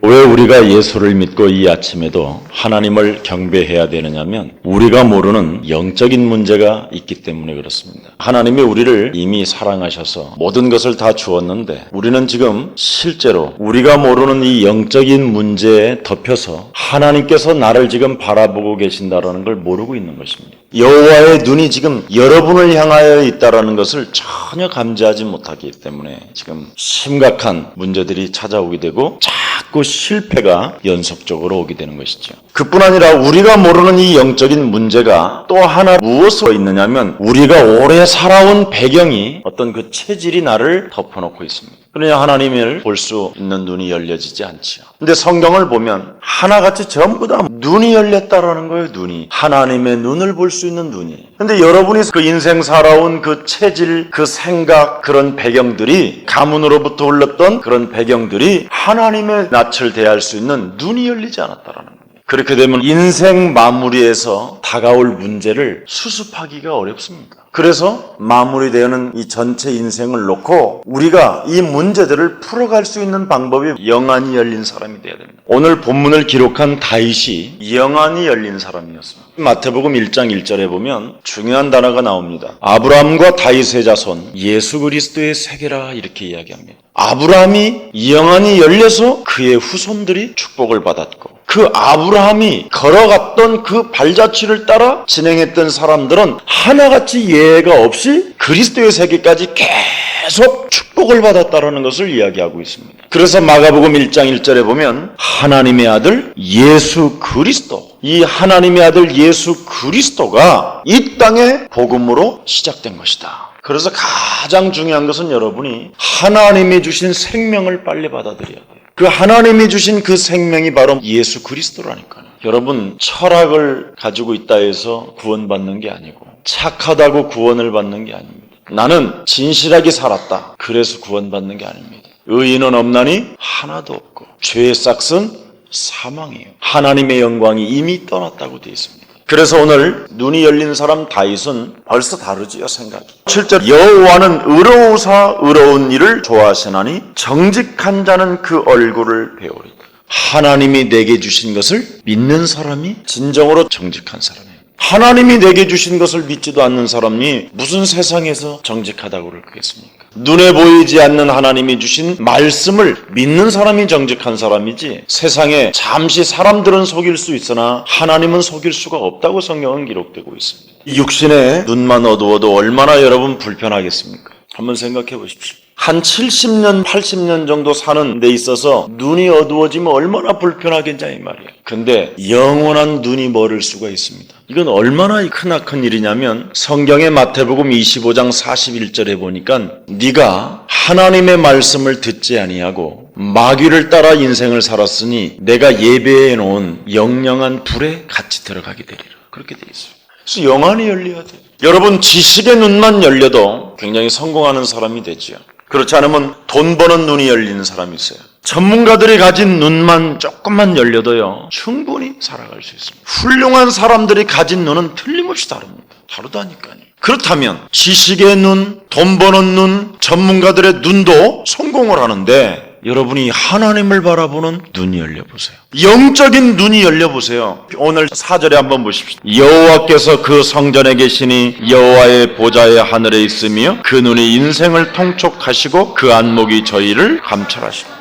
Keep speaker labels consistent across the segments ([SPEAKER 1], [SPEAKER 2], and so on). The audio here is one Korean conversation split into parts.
[SPEAKER 1] 왜 우리가 예수를 믿고 이 아침에도 하나님을 경배해야 되느냐면 우리가 모르는 영적인 문제가 있기 때문에 그렇습니다. 하나님이 우리를 이미 사랑하셔서 모든 것을 다 주었는데 우리는 지금 실제로 우리가 모르는 이 영적인 문제에 덮여서 하나님께서 나를 지금 바라보고 계신다는 걸 모르고 있는 것입니다. 여호와의 눈이 지금 여러분을 향하여 있다는 것을 전혀 감지하지 못하기 때문에 지금 심각한 문제들이 찾아오게 되고 자꾸 실패가 연속적으로 오게 되는 것이죠. 그뿐 아니라 우리가 모르는 이 영적인 문제가 또 하나 무엇으로 있느냐면 우리가 오래 살아온 배경이 어떤 그 체질이 나를 덮어놓고 있습니다. 그러냐 하나님을 볼 수 있는 눈이 열려지지 않지요. 근데 성경을 보면 하나같이 전부 다 눈이 열렸다라는 거예요. 눈이. 하나님의 눈을 볼 수 있는 눈이. 근데 여러분이 그 인생 살아온 그 체질, 그 생각, 그런 배경들이 가문으로부터 흘렀던 그런 배경들이 하나님의 낯을 대할 수 있는 눈이 열리지 않았다라는 거예요. 그렇게 되면 인생 마무리에서 다가올 문제를 수습하기가 어렵습니다. 그래서 마무리되는 이 전체 인생을 놓고 우리가 이 문제들을 풀어갈 수 있는 방법이 영안이 열린 사람이 되어야 됩니다. 오늘 본문을 기록한 다윗이 영안이 열린 사람이었습니다. 마태복음 1장 1절에 보면 중요한 단어가 나옵니다. 아브라함과 다윗의 자손 예수 그리스도의 세계라 이렇게 이야기합니다. 아브라함이 영안이 열려서 그의 후손들이 축복을 받았고 그 아브라함이 걸어갔던 그 발자취를 따라 진행했던 사람들은 하나같이 예외가 없이 그리스도의 세계까지 계속 축복을 받았다는 것을 이야기하고 있습니다. 그래서 마가복음 1장 1절에 보면 하나님의 아들 예수 그리스도, 이 하나님의 아들 예수 그리스도가 이 땅의 복음으로 시작된 것이다. 그래서 가장 중요한 것은 여러분이 하나님이 주신 생명을 빨리 받아들여야 돼요. 그 하나님이 주신 그 생명이 바로 예수 그리스도라니까요. 여러분 철학을 가지고 있다 해서 구원받는 게 아니고 착하다고 구원을 받는 게 아닙니다. 나는 진실하게 살았다. 그래서 구원받는 게 아닙니다. 의인은 없나니 하나도 없고 죄의 싹은 사망이에요. 하나님의 영광이 이미 떠났다고 되어 있습니다. 그래서 오늘 눈이 열린 사람 다윗은 벌써 다르지요, 생각이. 7절 여호와는 의로우사 의로운 일을 좋아하시나니 정직한 자는 그 얼굴을 배우리다. 하나님이 내게 주신 것을 믿는 사람이 진정으로 정직한 사람이에요. 하나님이 내게 주신 것을 믿지도 않는 사람이 무슨 세상에서 정직하다고 그러겠습니까? 눈에 보이지 않는 하나님이 주신 말씀을 믿는 사람이 정직한 사람이지 세상에 잠시 사람들은 속일 수 있으나 하나님은 속일 수가 없다고 성경은 기록되고 있습니다. 육신의 눈만 어두워도 얼마나 여러분 불편하겠습니까? 한번 생각해 보십시오. 한 70년, 80년 정도 사는 데 있어서 눈이 어두워지면 얼마나 불편하겠냐 이 말이에요. 근데 영원한 눈이 멀을 수가 있습니다. 이건 얼마나 크나큰 일이냐면 성경의 마태복음 25장 41절에 보니까 네가 하나님의 말씀을 듣지 아니하고 마귀를 따라 인생을 살았으니 내가 예배해 놓은 영영한 불에 같이 들어가게 되리라. 그렇게 되어 있어요. 그래서 영안이 열려야 돼요. 여러분 지식의 눈만 열려도 굉장히 성공하는 사람이 되지요. 그렇지 않으면 돈 버는 눈이 열리는 사람이 있어요. 전문가들이 가진 눈만 조금만 열려도요 충분히 살아갈 수 있습니다. 훌륭한 사람들이 가진 눈은 틀림없이 다릅니다. 다르다니까요. 그렇다면 지식의 눈, 돈 버는 눈, 전문가들의 눈도 성공을 하는데 여러분이 하나님을 바라보는 눈이 열려보세요. 영적인 눈이 열려보세요. 오늘 4절에 한번 보십시오. 여호와께서 그 성전에 계시니 여호와의 보좌에 하늘에 있으며 그 눈이 인생을 통촉하시고 그 안목이 저희를 감찰하시고.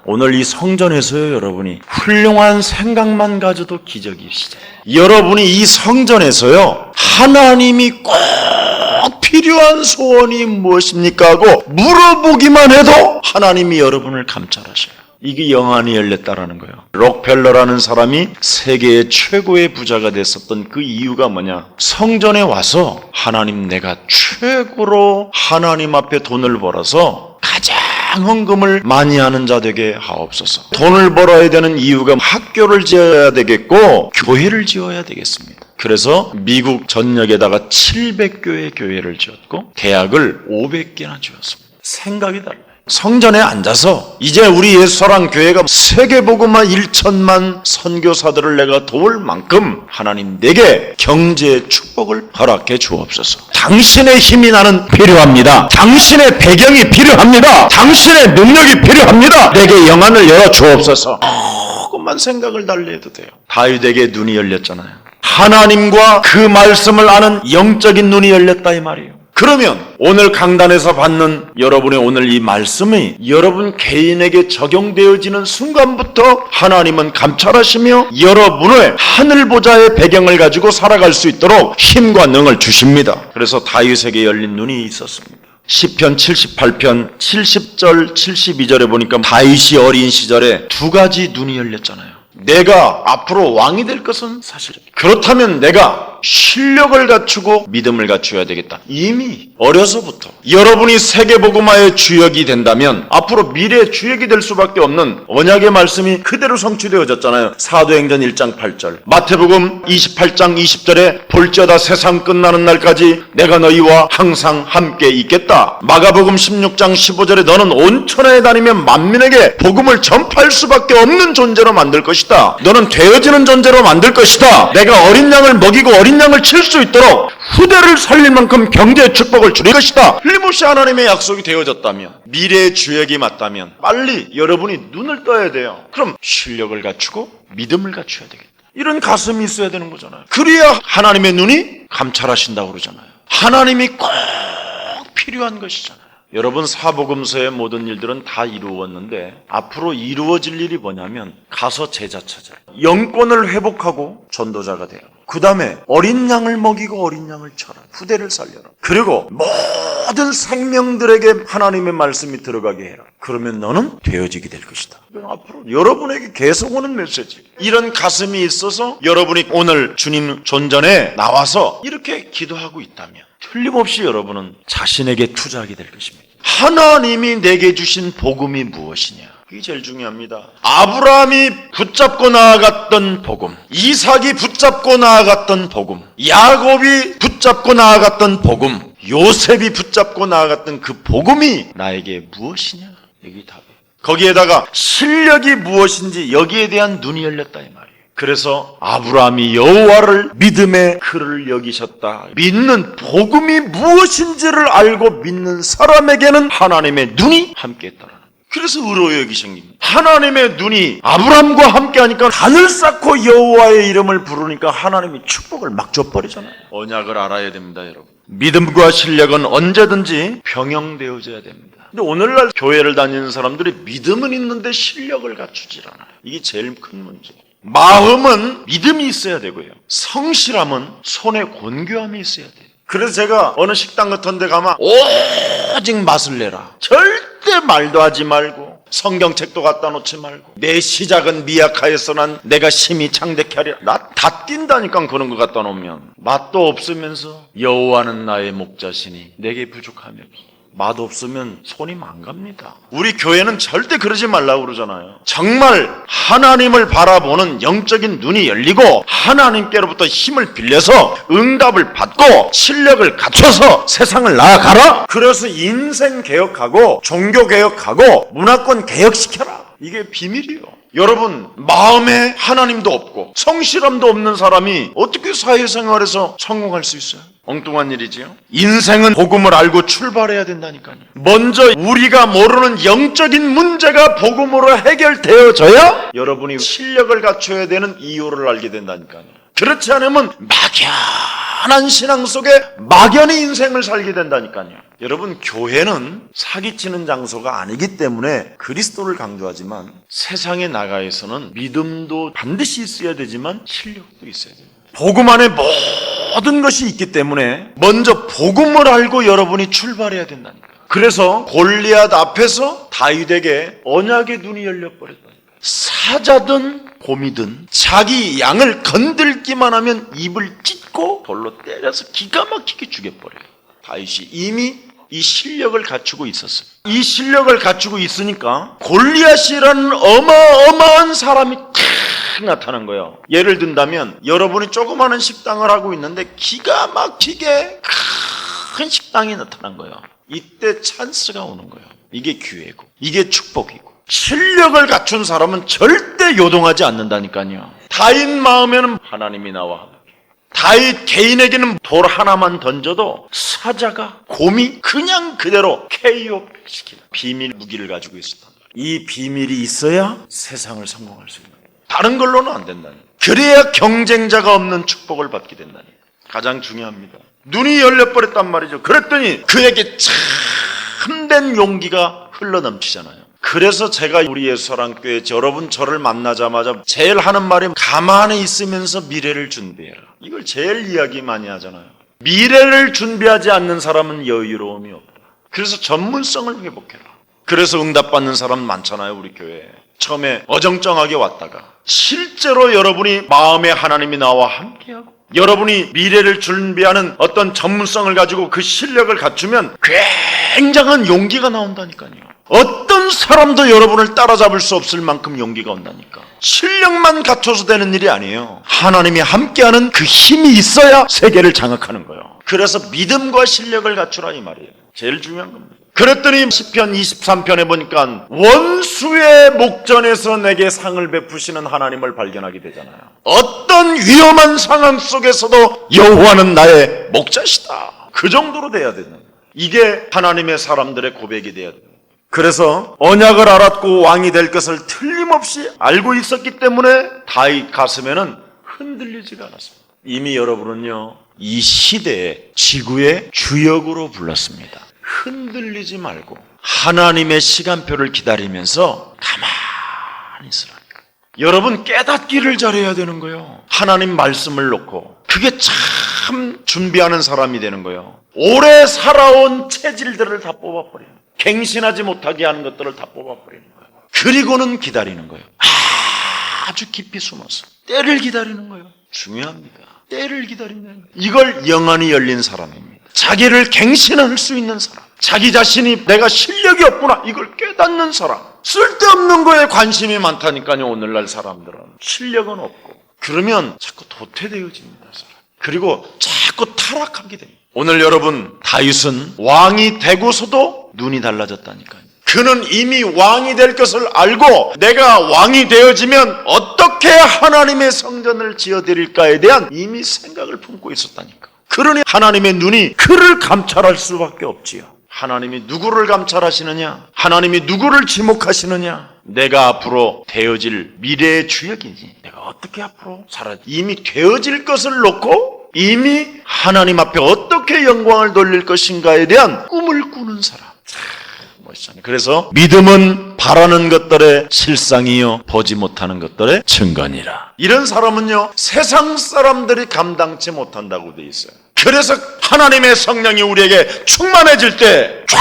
[SPEAKER 1] 오늘 이 성전에서요 여러분이 훌륭한 생각만 가져도 기적이시죠. 여러분이 이 성전에서요 하나님이 꼭 필요한 소원이 무엇입니까 하고 물어보기만 해도 하나님이 여러분을 감찰하셔요. 이게 영안이 열렸다라는 거예요. 록펠러라는 사람이 세계의 최고의 부자가 됐었던 그 이유가 뭐냐? 성전에 와서 하나님 내가 최고로 하나님 앞에 돈을 벌어서 가장 헌금을 많이 하는 자 되게 하옵소서. 돈을 벌어야 되는 이유가 학교를 지어야 되겠고 교회를 지어야 되겠습니다. 그래서 미국 전역에다가 700교회 교회를 지었고 대학을 500개나 지었습니다. 생각이 달라요. 성전에 앉아서 이제 우리 예수사랑교회가 세계복음화 1천만 선교사들을 내가 도울 만큼 하나님 내게 경제의 축복을 허락해 주옵소서. 당신의 힘이 나는 필요합니다. 당신의 배경이 필요합니다. 당신의 능력이 필요합니다. 내게 영안을 열어 주옵소서. 조금만 생각을 달리해도 돼요. 다윗에게 눈이 열렸잖아요. 하나님과 그 말씀을 아는 영적인 눈이 열렸다 이 말이에요. 그러면 오늘 강단에서 받는 여러분의 오늘 이 말씀이 여러분 개인에게 적용되어지는 순간부터 하나님은 감찰하시며 여러분의 하늘보좌의 배경을 가지고 살아갈 수 있도록 힘과 능을 주십니다. 그래서 다윗에게 열린 눈이 있었습니다. 시편 78편 70절 72절에 보니까 다윗이 어린 시절에 두 가지 눈이 열렸잖아요. 내가 앞으로 왕이 될 것은 사실입니다. 그렇다면 내가 실력을 갖추고 믿음을 갖춰야 되겠다. 이미 어려서부터 여러분이 세계복음화의 주역이 된다면 앞으로 미래의 주역이 될 수밖에 없는 언약의 말씀이 그대로 성취되어졌잖아요. 사도행전 1장 8절, 마태복음 28장 20절에 볼지어다 세상 끝나는 날까지 내가 너희와 항상 함께 있겠다. 마가복음 16장 15절에 너는 온 천하에 다니며 만민에게 복음을 전파할 수밖에 없는 존재로 만들 것이다. 너는 되어지는 존재로 만들 것이다. 내가 어린 양을 먹이고 어린 양을 칠 수 있도록 후대를 살릴 만큼 경제의 축복을 줄 것이다. 틀림없이 하나님의 약속이 되어졌다면, 미래의 주역이 맞다면 빨리 여러분이 눈을 떠야 돼요. 그럼 실력을 갖추고 믿음을 갖춰야 되겠다. 이런 가슴이 있어야 되는 거잖아요. 그래야 하나님의 눈이 감찰하신다고 그러잖아요. 하나님이 꼭 필요한 것이잖아요. 여러분 사복음서의 모든 일들은 다 이루어졌는데 앞으로 이루어질 일이 뭐냐면 가서 제자 찾아요. 영권을 회복하고 전도자가 돼요. 그 다음에 어린 양을 먹이고 어린 양을 쳐라. 후대를 살려라. 그리고 모든 생명들에게 하나님의 말씀이 들어가게 해라. 그러면 너는 되어지게 될 것이다. 앞으로 여러분에게 계속 오는 메시지. 이런 가슴이 있어서 여러분이 오늘 주님 존전에 나와서 이렇게 기도하고 있다면 틀림없이 여러분은 자신에게 투자하게 될 것입니다. 하나님이 내게 주신 복음이 무엇이냐? 이게 제일 중요합니다. 아브라함이 붙잡고 나아갔던 복음, 이삭이 붙잡고 나아갔던 복음, 야곱이 붙잡고 나아갔던 복음, 요셉이 붙잡고 나아갔던 그 복음이 나에게 무엇이냐? 여기 답이에요. 거기에다가 실력이 무엇인지 여기에 대한 눈이 열렸다 이 말이에요. 그래서 아브라함이 여호와를 믿음의 그를 여기셨다. 믿는 복음이 무엇인지를 알고 믿는 사람에게는 하나님의 눈이 함께했다. 그래서 의로의 여기신 겁니다. 하나님의 눈이 아브라함과 함께하니까 하늘 쌓고 여호와의 이름을 부르니까 하나님이 축복을 막 줘버리잖아요. 언약을 알아야 됩니다, 여러분. 믿음과 실력은 언제든지 병영되어져야 됩니다. 근데 오늘날 교회를 다니는 사람들이 믿음은 있는데 실력을 갖추질 않아요. 이게 제일 큰 문제예요. 마음은 믿음이 있어야 되고요. 성실함은 손에 곤교함이 있어야 돼요. 그래서 제가 어느 식당 같은 데 가면 오직 맛을 내라. 절대 말도 하지 말고 성경책도 갖다 놓지 말고 내 시작은 미약하여서 난 내가 심히 창대케 하리라. 나 다 뛴다니까 그런 거 갖다 놓으면. 맛도 없으면서 여호와는 나의 목자시니 내게 부족함이 없어. 맛 없으면 손이 망갑니다. 우리 교회는 절대 그러지 말라고 그러잖아요. 정말 하나님을 바라보는 영적인 눈이 열리고 하나님께로부터 힘을 빌려서 응답을 받고 실력을 갖춰서 세상을 나아가라. 그래서 인생 개혁하고 종교 개혁하고 문화권 개혁시켜라. 이게 비밀이에요. 여러분 마음에 하나님도 없고 성실함도 없는 사람이 어떻게 사회생활에서 성공할 수 있어요? 엉뚱한 일이지요. 인생은 복음을 알고 출발해야 된다니까요. 먼저 우리가 모르는 영적인 문제가 복음으로 해결되어져야 여러분이 실력을 갖춰야 되는 이유를 알게 된다니까요. 그렇지 않으면 막연한 신앙 속에 막연히 인생을 살게 된다니까요. 여러분 교회는 사기치는 장소가 아니기 때문에 그리스도를 강조하지만 세상에 나가서는 믿음도 반드시 있어야 되지만 실력도 있어야 돼요. 복음 안에 모든 것이 있기 때문에 먼저 복음을 알고 여러분이 출발해야 된다니까. 그래서 골리앗 앞에서 다윗에게 언약의 눈이 열려버렸다니까. 사자든 곰이든 자기 양을 건들기만 하면 입을 찢고 돌로 때려서 기가 막히게 죽여버려요. 다윗이 이미 이 실력을 갖추고 있었어요. 이 실력을 갖추고 있으니까 골리앗이라는 어마어마한 사람이 탁 나타난 거예요. 예를 든다면 여러분이 조그마한 식당을 하고 있는데 기가 막히게 큰 식당이 나타난 거예요. 이때 찬스가 오는 거예요. 이게 기회고 이게 축복이고 실력을 갖춘 사람은 절대 요동하지 않는다니까요. 다윗 마음에는 하나님이 나와 함께. 다윗 개인에게는 돌 하나만 던져도 사자가 곰이 그냥 그대로 KO시키는 비밀 무기를 가지고 있었단 말이에요. 이 비밀이 있어야 세상을 성공할 수 있는 거예요. 다른 걸로는 안 된다니. 그래야 경쟁자가 없는 축복을 받게 된다니. 가장 중요합니다. 눈이 열려버렸단 말이죠. 그랬더니 그에게 참된 용기가 흘러넘치잖아요. 그래서 제가 우리 예수사랑교회 여러분 저를 만나자마자 제일 하는 말이 가만히 있으면서 미래를 준비해라. 이걸 제일 이야기 많이 하잖아요. 미래를 준비하지 않는 사람은 여유로움이 없다. 그래서 전문성을 회복해라. 그래서 응답받는 사람 많잖아요, 우리 교회에. 처음에 어정쩡하게 왔다가 실제로 여러분이 마음에 하나님이 나와 함께하고 여러분이 미래를 준비하는 어떤 전문성을 가지고 그 실력을 갖추면 굉장한 용기가 나온다니까요. 어떤 사람도 여러분을 따라잡을 수 없을 만큼 용기가 온다니까. 실력만 갖춰서 되는 일이 아니에요. 하나님이 함께하는 그 힘이 있어야 세계를 장악하는 거예요. 그래서 믿음과 실력을 갖추라 이 말이에요. 제일 중요한 겁니다. 그랬더니 시편 23편에 보니까 원수의 목전에서 내게 상을 베푸시는 하나님을 발견하게 되잖아요. 어떤 위험한 상황 속에서도 여호와는 나의 목자시다. 그 정도로 돼야 되는 거예요. 이게 하나님의 사람들의 고백이 돼야 돼요. 그래서 언약을 알았고 왕이 될 것을 틀림없이 알고 있었기 때문에 다윗 가슴에는 흔들리지가 않았습니다. 이미 여러분은요, 이 시대의 지구의 주역으로 불렀습니다. 흔들리지 말고 하나님의 시간표를 기다리면서 가만히 있으라니까. 여러분 깨닫기를 잘해야 되는 거예요. 하나님 말씀을 놓고 그게 참 준비하는 사람이 되는 거예요. 오래 살아온 체질들을 다 뽑아버려요. 갱신하지 못하게 하는 것들을 다 뽑아버리는 거예요. 그리고는 기다리는 거예요. 아주 깊이 숨어서 때를 기다리는 거예요. 중요합니다. 때를 기다리는 이걸 영안이 열린 사람입니다. 자기를 갱신할 수 있는 사람, 자기 자신이 내가 실력이 없구나 이걸 깨닫는 사람. 쓸데없는 거에 관심이 많다니까요. 오늘날 사람들은 실력은 없고 그러면 자꾸 도태되어집니다. 그리고 자꾸 타락하게 됩니다. 오늘 여러분 다윗은 왕이 되고서도 눈이 달라졌다니까요. 그는 이미 왕이 될 것을 알고 내가 왕이 되어지면 어떻게 하나님의 성전을 지어드릴까에 대한 이미 생각을 품고 있었다니까. 그러니 하나님의 눈이 그를 감찰할 수밖에 없지요. 하나님이 누구를 감찰하시느냐? 하나님이 누구를 지목하시느냐? 내가 앞으로 되어질 미래의 주역이지. 내가 어떻게 앞으로 살아? 이미 되어질 것을 놓고 이미 하나님 앞에 어떻게 영광을 돌릴 것인가에 대한 꿈을 꾸는 사람. 멋있잖아요. 그래서 믿음은 바라는 것들의 실상이요 보지 못하는 것들의 증거니라. 이런 사람은요 세상 사람들이 감당치 못한다고 돼 있어요. 그래서 하나님의 성령이 우리에게 충만해질 때 쫙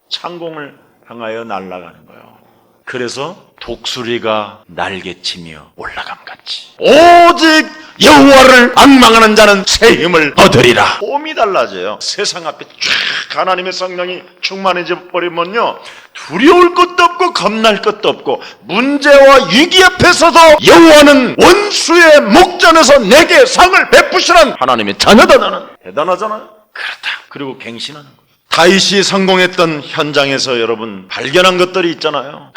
[SPEAKER 1] 창공을 향하여 날아가는 거예요. 그래서 독수리가 날개치며 올라감같이 오직 여호와를 앙망하는 자는 새 힘을 얻으리라. 몸이 달라져요. 세상 앞에 쫙 하나님의 성령이 충만해져 버리면요 두려울 것도 없고 겁날 것도 없고 문제와 위기 앞에서도 여호와는 원수의 목전에서 내게 상을 베푸시는 하나님의 자녀다. 나는 대단하잖아요. 그렇다. 그리고 갱신하는 거예요. 다윗이 성공했던 현장에서 여러분 발견한 것들이 있잖아요.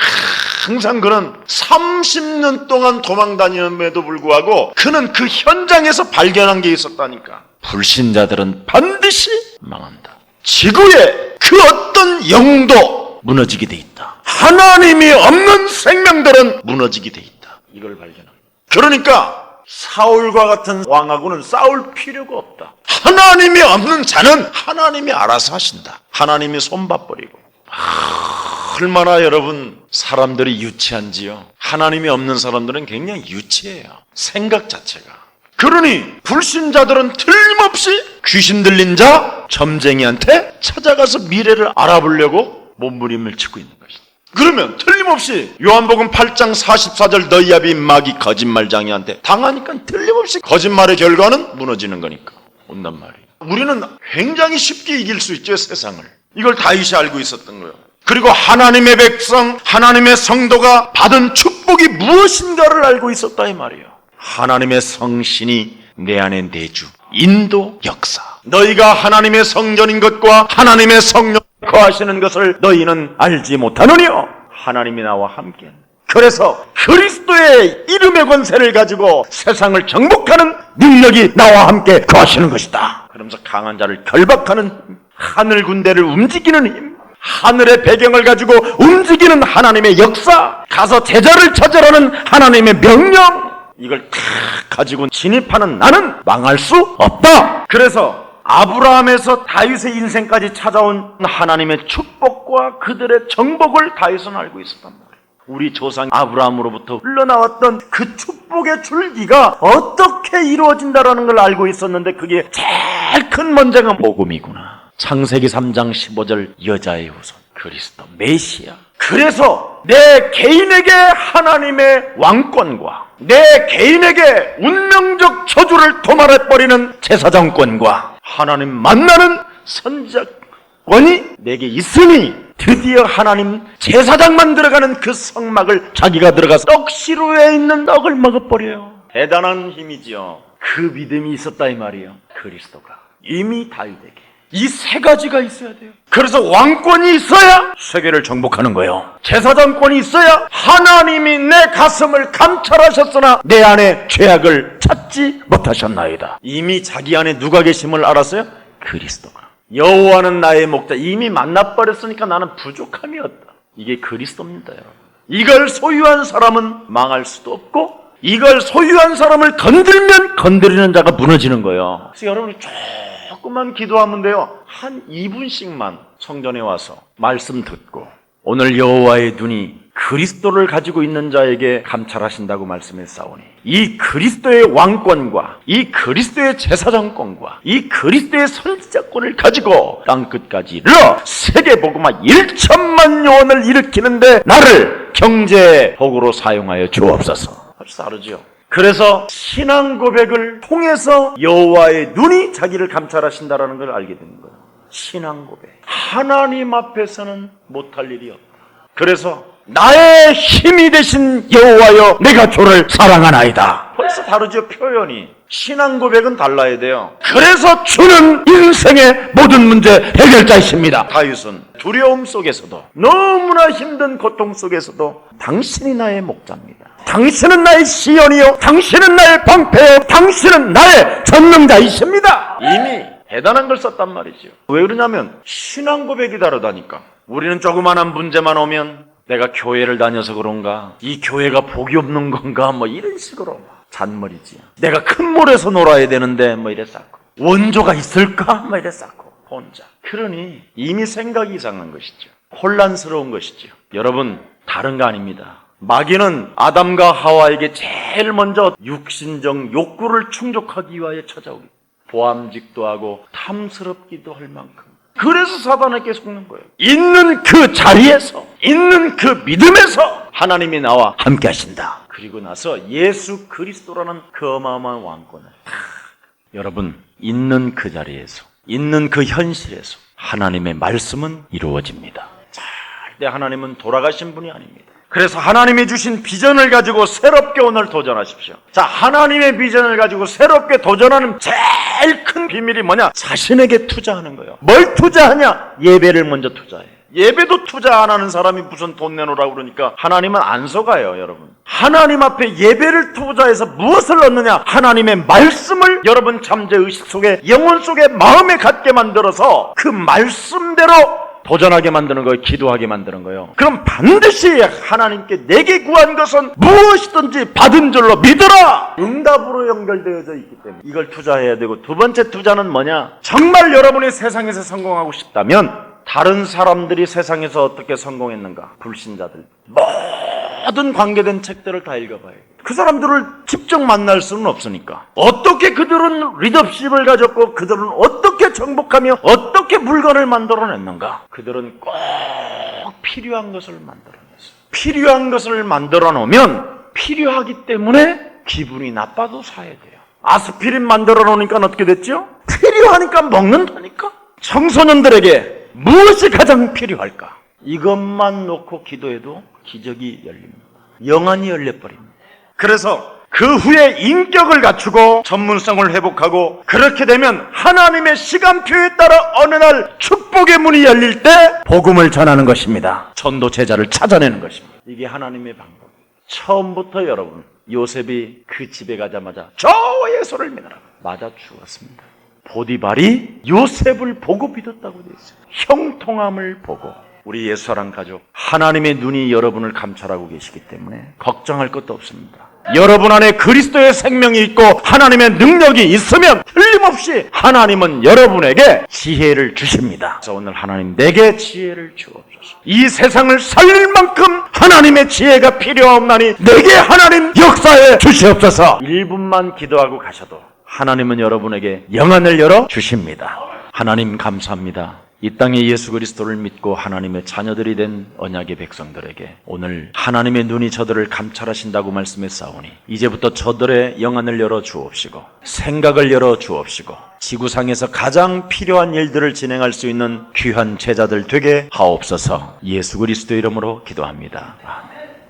[SPEAKER 1] 항상 그는 30년 동안 도망다니는데도 불구하고 그는 그 현장에서 발견한 게 있었다니까. 불신자들은 반드시 망한다. 지구의 그 어떤 영도 무너지게 돼 있다. 하나님이 없는 생명들은 무너지게 돼 있다. 이걸 발견합니다. 그러니까 사울과 같은 왕하고는 싸울 필요가 없다. 하나님이 없는 자는 하나님이 알아서 하신다. 하나님이 손봐버리고. 얼마나 여러분 사람들이 유치한지요. 하나님이 없는 사람들은 굉장히 유치해요. 생각 자체가. 그러니 불신자들은 틀림없이 귀신 들린 자 점쟁이한테 찾아가서 미래를 알아보려고 몸부림을 치고 있는 것이다. 그러면 틀림없이 요한복음 8장 44절 너희 아비 마귀 거짓말장이한테 당하니까 틀림없이 거짓말의 결과는 무너지는 거니까 온단 말이에요. 우리는 굉장히 쉽게 이길 수 있죠. 세상을. 이걸 다윗이 알고 있었던 거예요. 그리고 하나님의 백성, 하나님의 성도가 받은 축복이 무엇인가를 알고 있었다 이 말이에요. 하나님의 성신이 내 안에 내주, 인도, 역사. 너희가 하나님의 성전인 것과 하나님의 성령 거하시는 것을 너희는 알지 못하느뇨. 하나님이 나와 함께. 그래서 그리스도의 이름의 권세를 가지고 세상을 정복하는 능력이 나와 함께 거하시는 것이다. 그러면서 강한 자를 결박하는 힘, 하늘 군대를 움직이는 힘, 하늘의 배경을 가지고 움직이는 하나님의 역사, 가서 제자를 찾으라는 하나님의 명령, 이걸 다 가지고 진입하는 나는 망할 수 없다. 그래서 아브라함에서 다윗의 인생까지 찾아온 하나님의 축복과 그들의 정복을 다윗은 알고 있었단 말이에요. 우리 조상 아브라함으로부터 흘러나왔던 그 축복의 줄기가 어떻게 이루어진다라는 걸 알고 있었는데 그게 제일 큰 문제가 복음이구나. 창세기 3장 15절 여자의 후손 그리스도 메시아. 그래서 내 개인에게 하나님의 왕권과 내 개인에게 운명적 저주를 도말해버리는 제사장권과 하나님 만나는 선지자권이 내게 있으니 드디어 하나님 제사장만 들어가는 그 성막을 자기가 들어가서 떡시루에 있는 떡을 먹어버려요. 대단한 힘이지요. 그 믿음이 있었다 이 말이에요. 그리스도가 이미 다윗에게 이 세 가지가 있어야 돼요. 그래서 왕권이 있어야 세계를 정복하는 거예요. 제사장권이 있어야 하나님이 내 가슴을 감찰하셨으나 내 안에 죄악을 찾지 못하셨나이다. 이미 자기 안에 누가 계심을 알았어요? 그리스도가. 여호와는 나의 목자. 이미 만나버렸으니까 나는 부족함이 없다. 이게 그리스도입니다, 여러분. 이걸 소유한 사람은 망할 수도 없고 이걸 소유한 사람을 건들면 건드리는 자가 무너지는 거예요. 그래서 여러분이 조금만 기도하면 돼요. 한 2분씩만 성전에 와서 말씀 듣고 오늘 여호와의 눈이 그리스도를 가지고 있는 자에게 감찰하신다고 말씀했사오니 이 그리스도의 왕권과 이 그리스도의 제사장권과 이 그리스도의 선지자권을 가지고 땅끝까지 이르러 세계복음화 1천만 요원을 일으키는데 나를 경제 복으로 사용하여 주옵소서. 아주 다르죠. 그래서 신앙 고백을 통해서 여호와의 눈이 자기를 감찰하신다라는 걸 알게 되는 거예요. 신앙 고백. 하나님 앞에서는 못할 일이 없다. 그래서 나의 힘이 되신 여호와여 내가 주를 사랑하나이다. 벌써 다르죠, 표현이. 신앙 고백은 달라야 돼요. 그래서 주는 인생의 모든 문제 해결자이십니다. 다윗은 두려움 속에서도 너무나 힘든 고통 속에서도 당신이 나의 목자입니다. 당신은 나의 시온이요 당신은 나의 방패요 당신은 나의 전능자이십니다. 이미 대단한 걸 썼단 말이죠. 왜 그러냐면 신앙 고백이 다르다니까. 우리는 조그마한 문제만 오면 내가 교회를 다녀서 그런가, 이 교회가 복이 없는 건가, 뭐 이런 식으로 잔머리지. 내가 큰 물에서 놀아야 되는데 뭐 이래 쌓고, 원조가 있을까 뭐 이래 쌓고 혼자. 그러니 이미 생각이 이상한 것이죠. 혼란스러운 것이죠. 여러분 다른 거 아닙니다. 마귀는 아담과 하와에게 제일 먼저 육신적 욕구를 충족하기 위하여 찾아오기, 보암직도 하고 탐스럽기도 할 만큼. 그래서 사단에게 속는 거예요. 있는 그 자리에서, 있는 그 믿음에서 하나님이 나와 함께 하신다. 그리고 나서 예수 그리스도라는 그 어마어마한 왕권을 여러분 있는 그 자리에서, 있는 그 현실에서 하나님의 말씀은 이루어집니다. 절대 하나님은 돌아가신 분이 아닙니다. 그래서 하나님이 주신 비전을 가지고 새롭게 오늘 도전하십시오. 자, 하나님의 비전을 가지고 새롭게 도전하는 제일 큰 비밀이 뭐냐? 자신에게 투자하는 거예요. 뭘 투자하냐? 예배를 먼저 투자해. 예배도 투자 안 하는 사람이 무슨 돈 내놓으라고 그러니까 하나님은 안 속아요, 여러분. 하나님 앞에 예배를 투자해서 무엇을 얻느냐? 하나님의 말씀을 여러분 잠재의식 속에, 영혼 속에, 마음에 갖게 만들어서 그 말씀대로 도전하게 만드는 거예요. 기도하게 만드는 거예요. 그럼 반드시 하나님께 내게 구한 것은 무엇이든지 받은 줄로 믿어라! 응답으로 연결되어져 있기 때문에 이걸 투자해야 되고, 두 번째 투자는 뭐냐? 정말 여러분이 세상에서 성공하고 싶다면 다른 사람들이 세상에서 어떻게 성공했는가, 불신자들 모든 관계된 책들을 다 읽어봐요. 그 사람들을 직접 만날 수는 없으니까. 어떻게 그들은 리더십을 가졌고 그들은 어떻게 정복하며 어떻게 물건을 만들어냈는가. 그들은 꼭 필요한 것을 만들어냈어요. 필요한 것을 만들어 놓으면 필요하기 때문에 기분이 나빠도 사야 돼요. 아스피린 만들어 놓으니까 어떻게 됐죠? 필요하니까 먹는다니까. 청소년들에게 무엇이 가장 필요할까? 이것만 놓고 기도해도 기적이 열립니다. 영안이 열려버립니다. 그래서
[SPEAKER 2] 그 후에 인격을 갖추고 전문성을 회복하고, 그렇게 되면 하나님의 시간표에 따라 어느 날 축복의 문이 열릴 때 복음을 전하는 것입니다. 전도 제자를 찾아내는 것입니다. 이게 하나님의 방법. 처음부터 여러분, 요셉이 그 집에 가자마자 저 예수를 믿어라 맞아 죽었습니다. 보디발이 요셉을 보고 믿었다고 되어 있어요. 형통함을 보고. 우리 예수사랑 가족, 하나님의 눈이 여러분을 감찰하고 계시기 때문에 걱정할 것도 없습니다. 여러분 안에 그리스도의 생명이 있고 하나님의 능력이 있으면 틀림없이 하나님은 여러분에게 지혜를 주십니다. 그래서 오늘 하나님 내게 지혜를 주옵소서. 이 세상을 살릴 만큼 하나님의 지혜가 필요하옵나니 내게 하나님 역사해 주시옵소서. 1분만 기도하고 가셔도 하나님은 여러분에게 영안을 열어 주십니다. 하나님 감사합니다. 이 땅에 예수 그리스도를 믿고 하나님의 자녀들이 된 언약의 백성들에게 오늘 하나님의 눈이 저들을 감찰하신다고 말씀했사오니 이제부터 저들의 영안을 열어 주옵시고 생각을 열어 주옵시고 지구상에서 가장 필요한 일들을 진행할 수 있는 귀한 제자들 되게 하옵소서. 예수 그리스도 이름으로 기도합니다. 아멘.